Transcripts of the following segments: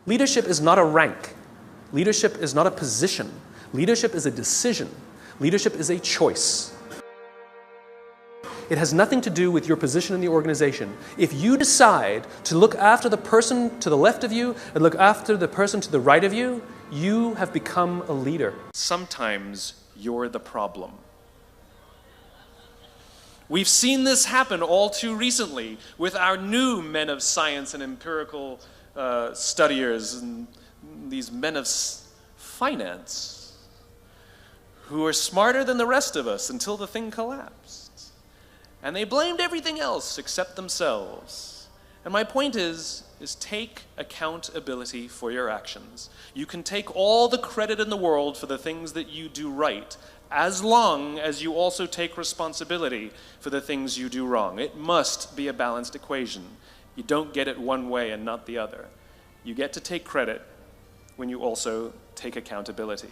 Leadership is not a rank. Leadership is not a position. Leadership is a decision. Leadership is a choice. It has nothing to do with your position in the organization. If you decide to look after the person to the left of you and look after the person to the right of you, you have become a leader. Sometimes you're the problem. We've seen this happen all too recently with our new men of science and empirical studiers and these men of finance who are smarter than the rest of us until the thing collapsed. And they blamed everything else except themselves. And my point is take accountability for your actions. You can take all the credit in the world for the things that you do right, as long as you also take responsibility for the things you do wrong. It must be a balanced equation. You don't get it one way and not the other. You get to take credit when you also take accountability.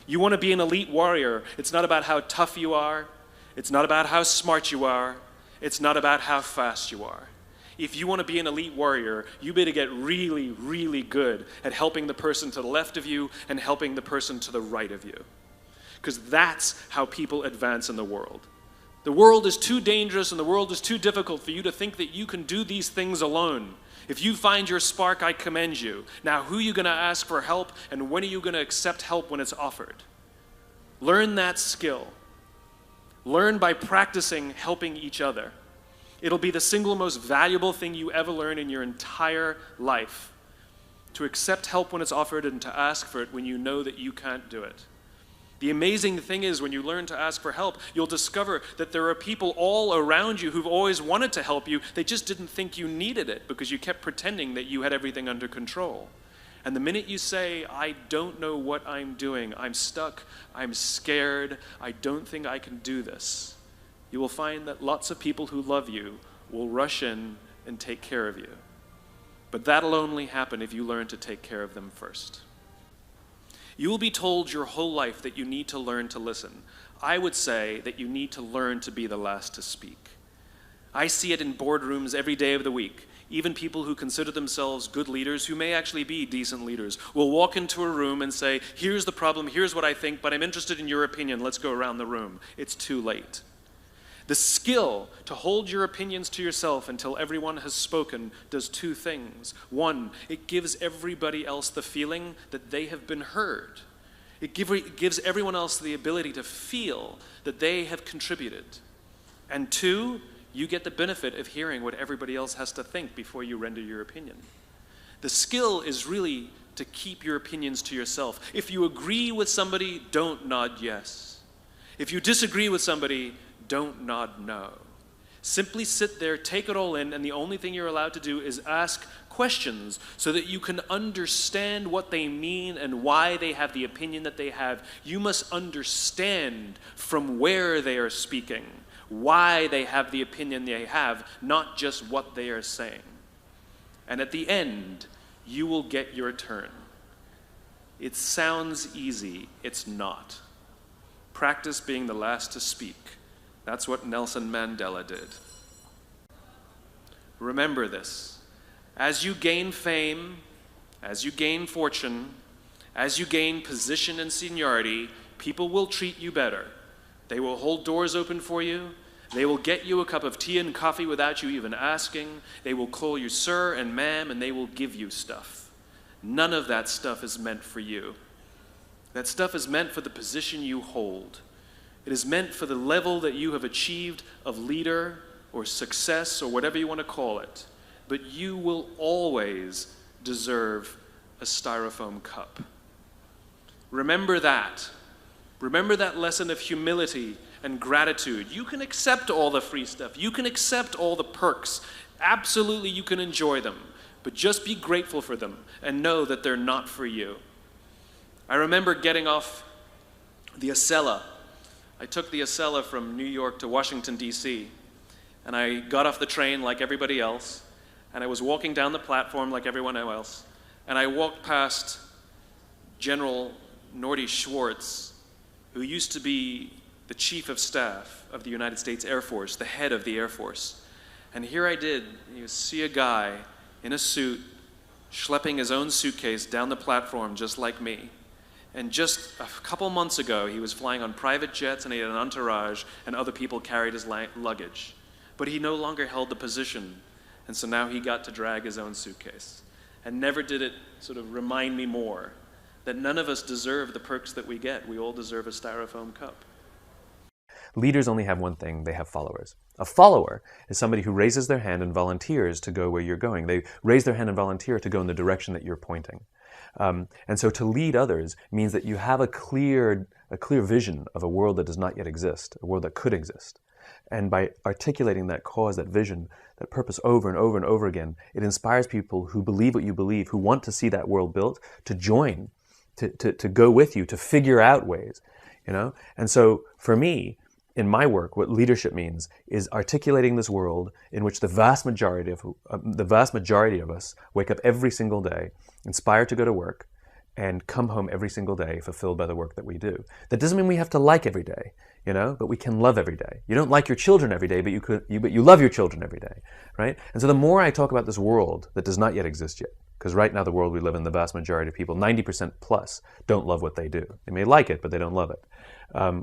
You want to be an elite warrior. It's not about how tough you are. It's not about how smart you are. It's not about how fast you are. If you want to be an elite warrior, you better get really, really good at helping the person to the left of you and helping the person to the right of you. Because that's how people advance in the world. The world is too dangerous and the world is too difficult for you to think that you can do these things alone. If you find your spark, I commend you. Now, who are you going to ask for help, and when are you going to accept help when it's offered? Learn that skill. Learn by practicing helping each other. It'll be the single most valuable thing you ever learn in your entire life. To accept help when it's offered and to ask for it when you know that you can't do it. The amazing thing is when you learn to ask for help, you'll discover that there are people all around you who've always wanted to help you. They just didn't think you needed it because you kept pretending that you had everything under control. And the minute you say, I don't know what I'm doing, I'm stuck, I'm scared, I don't think I can do this, you will find that lots of people who love you will rush in and take care of you. But that'll only happen if you learn to take care of them first. You will be told your whole life that you need to learn to listen. I would say that you need to learn to be the last to speak. I see it in boardrooms every day of the week. Even people who consider themselves good leaders, who may actually be decent leaders, will walk into a room and say, here's the problem, here's what I think, but I'm interested in your opinion, let's go around the room. It's too late. The skill to hold your opinions to yourself until everyone has spoken does two things. One, it gives everybody else the feeling that they have been heard. It gives everyone else the ability to feel that they have contributed. And two, you get the benefit of hearing what everybody else has to think before you render your opinion. The skill is really to keep your opinions to yourself. If you agree with somebody, don't nod yes. If you disagree with somebody, don't nod no. Simply sit there, take it all in, and the only thing you're allowed to do is ask questions so that you can understand what they mean and why they have the opinion that they have. You must understand from where they are speaking, why they have the opinion they have, not just what they are saying. And at the end, you will get your turn. It sounds easy, it's not. Practice being the last to speak. That's what Nelson Mandela did. Remember this. As you gain fame, as you gain fortune, as you gain position and seniority, people will treat you better. They will hold doors open for you. They will get you a cup of tea and coffee without you even asking. They will call you sir and ma'am, and they will give you stuff. None of that stuff is meant for you. That stuff is meant for the position you hold. It is meant for the level that you have achieved of leader or success or whatever you want to call it. But you will always deserve a styrofoam cup. Remember that. Remember that lesson of humility and gratitude. You can accept all the free stuff. You can accept all the perks. Absolutely, you can enjoy them. But just be grateful for them and know that they're not for you. I remember getting off the Acela. I took the Acela from New York to Washington, D.C., and I got off the train like everybody else, and I was walking down the platform like everyone else, and I walked past General Norty Schwartz, who used to be the Chief of Staff of the United States Air Force, the head of the Air Force. And here I did, see a guy in a suit, schlepping his own suitcase down the platform just like me. And just a couple months ago, he was flying on private jets and he had an entourage and other people carried his luggage. But he no longer held the position, and so now he got to drag his own suitcase. And never did it sort of remind me more that none of us deserve the perks that we get. We all deserve a styrofoam cup. Leaders only have one thing: they have followers. A follower is somebody who raises their hand and volunteers to go where you're going. They raise their hand and volunteer to go in the direction that you're pointing. And so to lead others means that you have a clear vision of a world that does not yet exist, a world that could exist. And by articulating that cause, that vision, that purpose over and over and over again, it inspires people who believe what you believe, who want to see that world built, to join, to go with you, to figure out ways, you know? And so for me, in my work, what leadership means is articulating this world in which the vast majority of us wake up every single day, inspired to go to work, and come home every single day fulfilled by the work that we do. That doesn't mean we have to like every day, you know, but we can love every day. You don't like your children every day, but you love your children every day, right? And so the more I talk about this world that does not yet exist yet, because right now the world we live in, the vast majority of people, 90% plus, don't love what they do. They may like it, but they don't love it.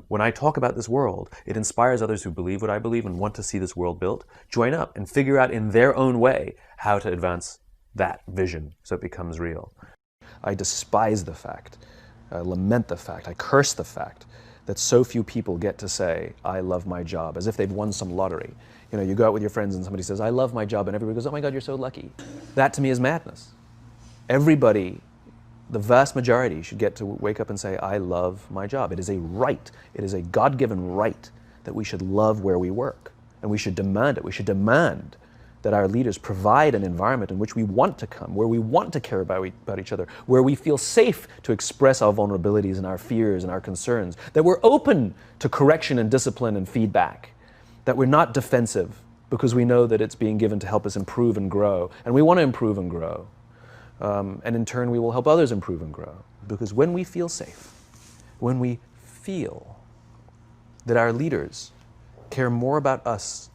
When I talk about this world, it inspires others who believe what I believe and want to see this world built, join up and figure out in their own way how to advance that vision so it becomes real. I despise the fact, I lament the fact, I curse the fact that so few people get to say, I love my job, as if they've won some lottery. You know, you go out with your friends and somebody says, I love my job, and everybody goes, oh my God, you're so lucky. That to me is madness. Everybody, the vast majority, should get to wake up and say, I love my job. It is a right. It is a God-given right that we should love where we work. And we should demand it. We should demand that our leaders provide an environment in which we want to come, where we want to care about each other, where we feel safe to express our vulnerabilities and our fears and our concerns, that we're open to correction and discipline and feedback, that we're not defensive because we know that it's being given to help us improve and grow, and we want to improve and grow. And in turn, we will help others improve and grow. Because when we feel safe, when we feel that our leaders care more about us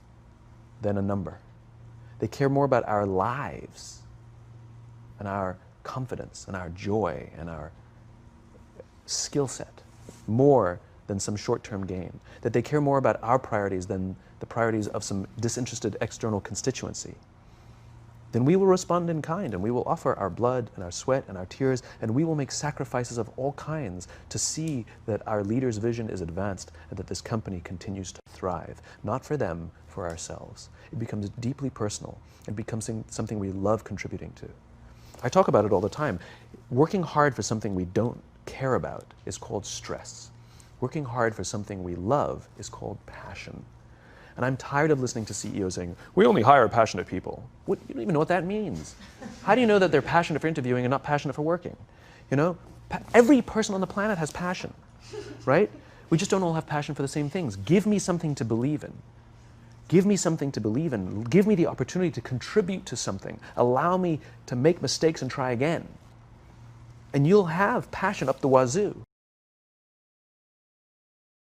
than a number, they care more about our lives and our confidence and our joy and our skill set more than some short-term gain, that they care more about our priorities than the priorities of some disinterested external constituency, then we will respond in kind, and we will offer our blood and our sweat and our tears, and we will make sacrifices of all kinds to see that our leader's vision is advanced and that this company continues to thrive, not for them, for ourselves. It becomes deeply personal. It becomes something we love contributing to. I talk about it all the time. Working hard for something we don't care about is called stress. Working hard for something we love is called passion. And I'm tired of listening to CEOs saying, we only hire passionate people. You don't even know what that means. How do you know that they're passionate for interviewing and not passionate for working? You know, every person on the planet has passion, right? We just don't all have passion for the same things. Give me something to believe in. Give me something to believe in. Give me the opportunity to contribute to something. Allow me to make mistakes and try again. And you'll have passion up the wazoo.